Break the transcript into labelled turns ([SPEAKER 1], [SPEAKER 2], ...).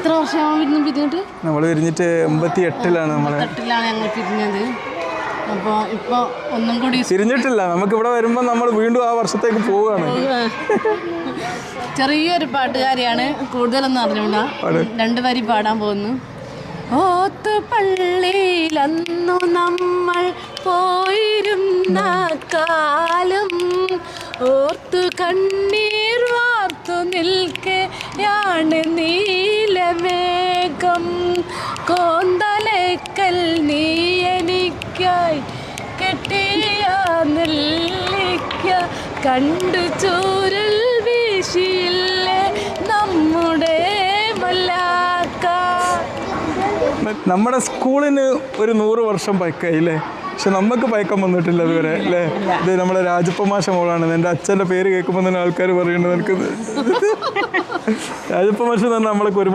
[SPEAKER 1] എത്ര വർഷമാണ് പിരിഞ്ഞിട്ട്?
[SPEAKER 2] നമ്മൾ പിരിഞ്ഞിട്ട് 88-ലാണ്
[SPEAKER 1] ഞങ്ങൾ പിരിഞ്ഞത്. അപ്പോൾ ഇപ്പോൾ ഒന്നും കൂടി
[SPEAKER 2] പിരിഞ്ഞിട്ടില്ല. നമുക്ക് ഇവിടെ വരുമ്പോൾ നമ്മൾ വീണ്ടും ആ വർഷത്തേക്ക് പോവുകയാണ്.
[SPEAKER 1] ചെറിയൊരു പാട്ടുകാരിയാണ്, കൂടുതലൊന്നും അറിഞ്ഞൂടാ. 2 വരി പാടാൻ പോകുന്നു. ഓത്തുപള്ളിയിലന്നു നമ്മൾ പോയിരുന്ന കാലം ഓർത്തു കണ്ണീർ വാർത്തു നിൽക്കെയാണ് നീലമേഘം. കോന്തലേക്കൽ നീ എനിക്കായി കെട്ടിയ നെല്ലിക്ക കണ്ടു ചൂരൽ വീശിയില്ലേ നമ്മുടെ മല്ലാക്ക.
[SPEAKER 2] നമ്മുടെ സ്കൂളിന് ഒരു 100 വർഷം പഴക്കമായില്ലേ? പക്ഷെ നമുക്ക് പഴക്കം വന്നിട്ടില്ല അതുവരെ അല്ലേ? ഇത് നമ്മുടെ രാജപ്പ മാഷ മോളാണ്. എൻ്റെ അച്ഛൻ്റെ പേര് കേൾക്കുമ്പോൾ തന്നെ ആൾക്കാർ പറയുന്നത് എനിക്ക് രാജപ്പ മാഷ് തന്നെ നമ്മളൊക്കെ ഒരുപാട്